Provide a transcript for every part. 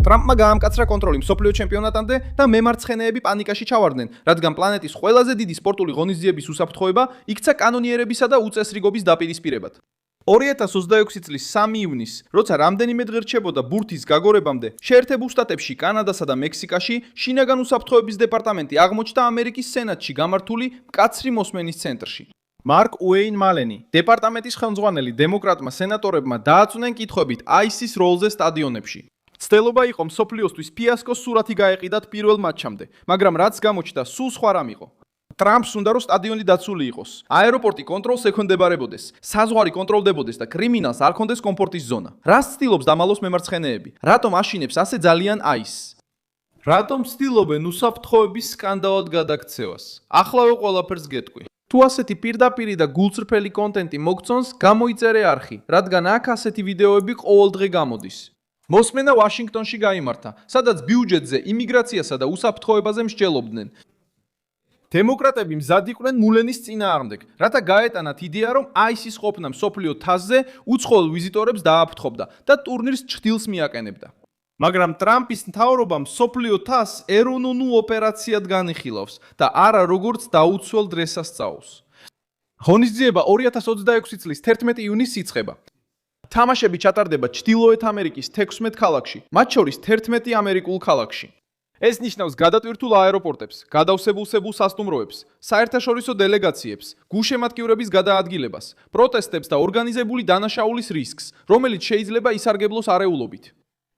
ტრამპმა გაამკაცრა კონტროლი მსოფლიო ჩემპიონატამდე და მემარცხენეები პანიკაში ჩავარდნენ, რადგან პლანეტის ყველაზე დიდი სპორტული ღონისძიების უსაფრთხოება იქცა კანონიერებისა და უწესრიგობის დაპირისპირებად. 2026 წლის 3 ივნისს, როცა რამდენიმე დღე რჩებოდა ბურთის გაგორებამდე, შეერთებულ შტატებში, კანადასა და მექსიკაში შინაგან უსაფრთხოების დეპარტამენტი აღმოჩნდა ამერიკის სენატში გამართული მკაცრი მოსმენის ცენტრში. მარკ უეინ მალენი, დეპარტამენტის ხელმძღვანელი დემოკრატმა სენატორებმა დააწუნნენ კითხვებით ISIS როლზე სტადიონებში. ცდელობა იყო მსოფლიოსთვის ფიასკოს სურათი გაეყიდათ პირველ მატჩამდე, მაგრამ რაც გამოჩნდა, სულ სხვა რამ იყო. ტრამპს უნდა რომ სტადიონი დაცული იყოს, აეროპორტი კონტროლს ექვემდებარებოდეს, საზღვარი კონტროლდებოდეს და კრიმინალს არ ქონდეს კომფორტის ზონა. რას ცდილობს დამალოს მემარცხენეები? რატომ აშინებს ასე ძალიან ISIS? რატომ ცდილობენ უსაფრთხოების სკანდალად გადაქცევას? ახლავე ყველაფერს გეტყვი. თუ ასეთი პირდაპირი და გულწრფელი კონტენტი მოგწონს, გამოიწერე არხი, რადგან აქ ასეთი ვიდეოები ყოველდღე გამოდის. მოსმენა ვაშინგტონში გაიმართა, სადაც ბიუჯეტზე, იმიგრაციასა და უსაფრთხოებაზე მსჯელობდნენ. დემოკრატები მზად იყვნენ მულენის წინააღმდეგ, რათა გაეტანათ იდეა, რომ ISIS ყოფნა მსოფლიო თასზე უცხოელ ვიზიტორებს დააფრთხობდა და ტურნირს ჩრდილს მიაყენებდა. მაგრამ ტრამპის მთავრობამ მსოფლიო თასს ეროვნულ ოპერაციად განიხილავს და არა როგორც დაუცველ დრესასწაულს. ღონისძიება 2026 წლის 11 ივნისს იწყება. თამაშები ჩატარდება ჩრდილოეთ ამერიკის 16 ქალაქში, მათ შორის 11 ამერიკულ ქალაქში. ეს ნიშნავს გადატვირთულ აეროპორტებს, გადავსებულ სასტუმროებს, საერთაშორისო დელეგაციებს, გუშემატკივრების გადაადგილებას, პროტესტებს და ორგანიზებული დანაშაულის რისკს, რომელიც შეიძლება ისარგებლოს არეულობით.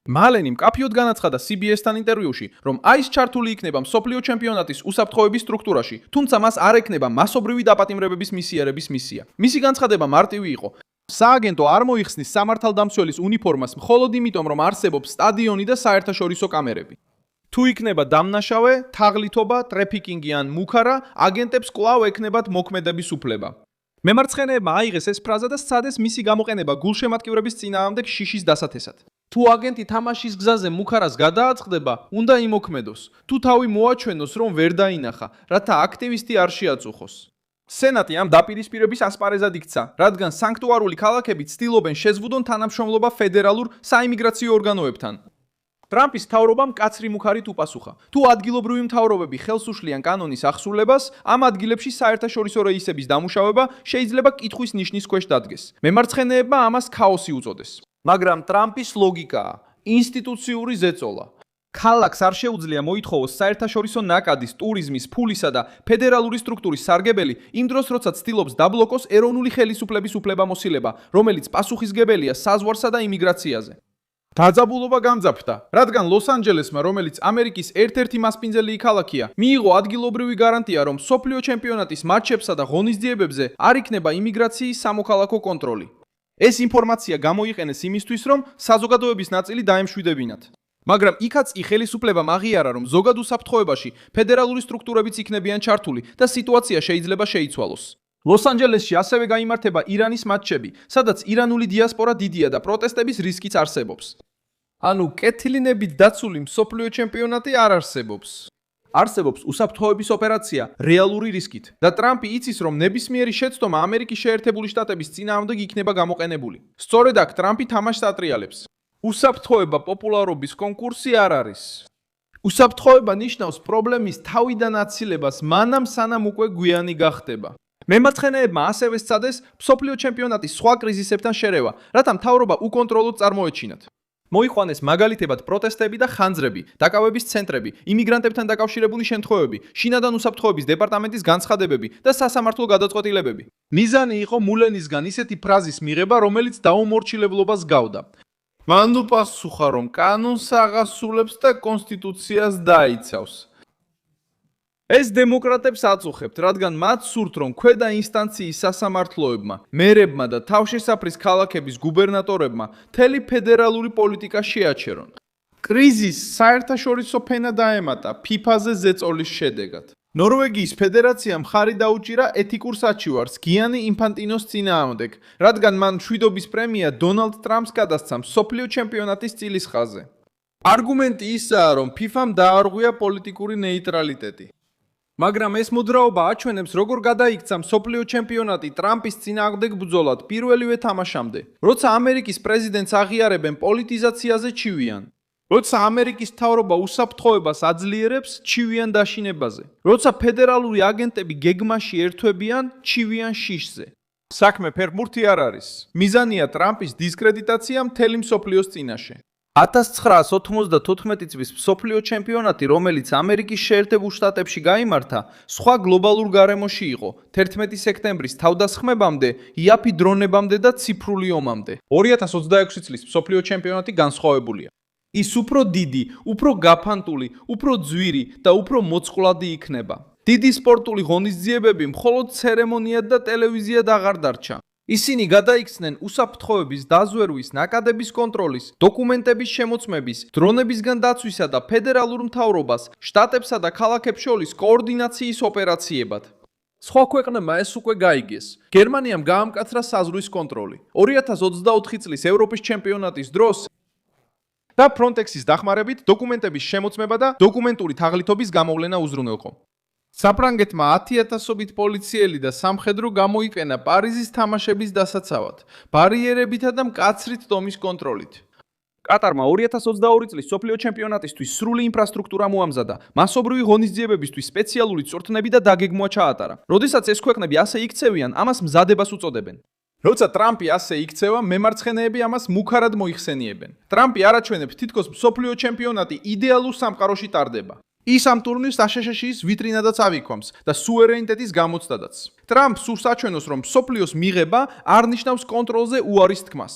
მალენი მკაფიოდ განაცხადა CBS-თან ინტერვიუში, რომ ISIS ჩართული იქნება მსოფლიო ჩემპიონატის უსაფრთხოების სტრუქტურაში, თუმცა მას არ ექნება მასობრივი დაპატიმრებების მისიარების მისია. მისი განცხადება მარტივი იყო. სააგენტო არ მოიხსნის სამართალდამცველის უნიფორმას მხოლოდ იმიტომ, რომ არსებობს სტადიონი და საერთაშორისო კამერები. თუ იქნება დამნაშავე, თაღლითობა, ტრეფიკინგი ან მუქარა, აგენტებს კვლავ ექნებათ მოქმედების უფლება. მემარცხენეებმა აიღეს ეს ფრაზა და სცადეს მისი გამოყენება გულშემატკივრების წინააღმდეგ შიშის დასათესად. თუ აგენტი თამაშის გზაზე მუქარას გადააწყდება, უნდა იმოქმედოს. თუ თავი მოაჩვენოს, რომ ვერ დაინახა, რათა აქტივისტი არ შეაწუხოს. სენატი ამ დაპირისპირების ასპარეზად იქცა, რადგან სანქტუარული ქალაქები ცდილობენ შეზღუდონ თანამშრომლობა ფედერალურ საიმიგრაციო ორგანოებთან. ტრამპის მთავრობამ მკაცრი მუქარით უპასუხა. თუ ადგილობრივი მთავრობები ხელს უშლიან კანონის ახსრულებას, ამ ადგილებში საერთაშორისო რეისების დამუშავება შეიძლება კითხვის ნიშნის ქვეშ დადგეს. მემარცხენეებმა ამას ქაოსი უწოდეს. მაგრამ ტრამპის ლოგიკაა ინსტიტუციური ზეწოლა. ქალაქს არ შეუძლია მოითხოვოს საერთაშორისო ნაკადის, ტურიზმის, ფულისა და ფედერალური სტრუქტურის სარგებელი, იმ დროს როცა ცდილობს დაბლოკოს ეროვნული ხელისუფლების უფლებამოსილება, რომელიც პასუხისგებელია საზღვარსა და იმიგრაციაზე. დაძაბულობა გამძაფრდა, რადგან ლოს-ანჯელესმა, რომელიც ამერიკის ერთ-ერთი მასპინძელი ქალაქია, მიიღო ადგილობრივი გარანტია, რომ მსოფლიო ჩემპიონატის მატჩებსა და ღონისძიებებზე არ იქნება იმიგრაციის სამოქალაქო კონტროლი. ეს ინფორმაცია გამოიყენეს იმისთვის, რომ საზოგადოების ნაწილი დაემშვიდებინათ. მაგრამ იქაც კი ხელისუფლებამ აღიარა, რომ ზოგად უსაფრთხოებაში ფედერალური სტრუქტურებიც იქნებიან ჩართული და სიტუაცია შეიძლება შეიცვალოს. ლოს-ანჯელესში ასევე გაიმართება ირანის მატჩები, სადაც ირანული დიასპორა დიდია და პროტესტების რისკიც არსებობს. ანუ კეთილინებით დაცული მსოფლიო ჩემპიონატი არ არსებობს. არსებობს უსაფრთხოების ოპერაცია რეალური რისკით და ტრამპი იცის, რომ ნებისმიერი შეცდომა ამერიკის შეერთებული შტატების წინააღმდეგ იქნება გამოყენებული. სწორედ აქ ტრამპი თამაშს ატრიალებს. უსაფრთხოება პოპულარობის კონკურსი არ არის. უსაფრთხოება ნიშნავს პრობლემის თავიდან აცილებას მანამ სანამ უკვე გვიანი გახდება. მემარცხენეებმა ასევე სცადეს მსოფლიო ჩემპიონატის სხვა კრიზისებთან შერევა, რათა მთავრობა უკონტროლოდ წარმოეჩინათ. მოიყვანეს მაგალითებად პროტესტები და ხანძრები, დაკავების ცენტრები, იმიგრანტებთან დაკავშირებული შემთხვევები, შინაგან უსაფრთხოების დეპარტამენტის განცხადებები და სასამართლო გადაწყვეტილებები. მიზანი იყო მულენისგან ისეთი ფრაზის მიღება, რომელიც დაუმორჩილებლობას გავდა. მან უპასუხა, რომ კანონს აღასრულებს და კონსტიტუციას დაიცავს. ეს დემოკრატებს აწუხებთ, რადგან მათ სურთ, რომ ქვედა ინსტანციის სასამართლოებმა, მერებმა და თავშესაფრის ქალაქების გუბერნატორებმა მთელი ფედერალური პოლიტიკა შეაჩერონ. კრიზისს საერთაშორისო ფენა დაემატა FIFA-ზე ზეწოლის შედეგად. ნორვეგიის ფედერაციამ მხარი დაუჭირა ეთიკურ საჩივარს გიანი ინფანტინოს წინააღმდეგ, რადგან მან მშვიდობის პრემია დონალდ ტრამპს გადასცა მსოფლიო ჩემპიონატის წილის ხაზზე. არგუმენტი ისაა, რომ FIFA-მ დაარღვია პოლიტიკური ნეიტრალიტეტი. მაგრამ ეს მოძრაობა აჩვენებს, როგორ გადაიქცა მსოფლიო ჩემპიონატი ტრამპის წინააღმდეგ ბრძოლად პირველივე თამაშამდე, როცა ამერიკის პრეზიდენტს აღიარებენ პოლიტიზაციაზე ჩივიან. როცა ამერიკის მთავრობა უსაფრთხოებას აძლიერებს, ჩივიან დაშინებაზე. როცა ფედერალური აგენტები გეგმაში ერთვებიან, ჩივიან შიშზე. საქმე ფერმურთი არ არის. მიზანია ტრამპის დისკრედიტაცია მთელი მსოფლიოს წინაშე. 1994 წლის მსოფლიო ჩემპიონატი, რომელიც ამერიკის შეერთებულ შტატებში გაიმართა, სხვა გლობალურ გარემოში იყო 11 სექტემბრის თავდასხმებამდე, იაფი დრონებამდე და ციფრული ომამდე. 2026 წლის მსოფლიო ჩემპიონატი განსხვავებულია. ის უფრო დიდი, უფრო გაფანტული, უფრო ძვირი და უფრო მოწყვლადი იქნება. დიდი სპორტული ღონისძიებები მხოლოდ ცერემონიად და ტელევიზიად აღარ დარჩა. ისინი გადაიქცნენ უსაფრთხოების დაზვერვის, ნაკადების კონტროლის, დოკუმენტების შემოწმების, დრონებისგან დაცვისა და ფედერალურ მთავრობას, შტატებსა და ქალაქებს შორის კოორდინაციის ოპერაციებად. სხვა ქვეყნებმა ეს უკვე გაიგეს. გერმანიამ გაამკაცრა საზღვრის კონტროლი. 2024 წლის ევროპის ჩემპიონატის დროს და Frontex-ის დახმარებით დოკუმენტების შემოწმება და დოკუმენტური თაღლითობის გამოვლენა უზრუნველყო. საფრანგეთმა 10,000-ობით პოლიციელი და სამხედრო გამოიყენა პარიზის თამაშების დასაცავად, ბარიერებითა და მკაცრით დომის კონტროლით. კატარმა 2022 წლის მსოფლიო ჩემპიონატისთვის სრული ინფრასტრუქტურა მოამზადა, მასობრივი ღონისძიებებისთვის სპეციალური წვრთნები და დაგეგმვა ჩაატარა. როდესაც ეს ქვეყნები ასე იქცევიან, ამას მზადებას უწოდებენ. როცა ტრამპი ასე იქცევა, მემარცხენეები ამას მუქარად მოიხსენიებენ. ტრამპი არაჩვენებს თითქოს მსოფლიო ჩემპიონატი იდეალურ სამყაროში ტარდება. ის ამ ტურნირს აშშ-ის ვიტრინადაც ავიქვამს და სუვერენიტეტის გამოცდადაც. ტრამპს სურს აჩვენოს, რომ მსოფლიოს მიღება არ ნიშნავს კონტროლზე უარის თქმას.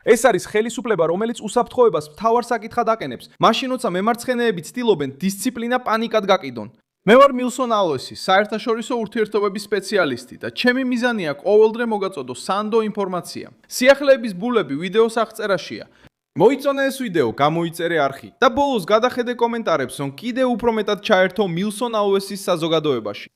ეს არის ხელისუფლება, რომელიც უსაფრთხოებას მთავარ საკითხად აყენებს, მაშინ როცა მემარცხენეები ცდილობენ დისციპლინა პანიკად გაკიდონ. მე ვარ მილსონ ალვესი, საერთაშორისო ურთიერთობების სპეციალისტი და ჩემი მიზანია ყოველდღე მოგაწოდო სანდო ინფორმაცია. სიახლეების ბულები ვიდეოს აღწერაშია. მოიწონე ეს ვიდეო, გამოიწერე არხი და ბოლოს გადახედე კომენტარებს, რომ კიდევ უფრო მეტად ჩაერთო მილსონ ალვესის საზოგადოებაში.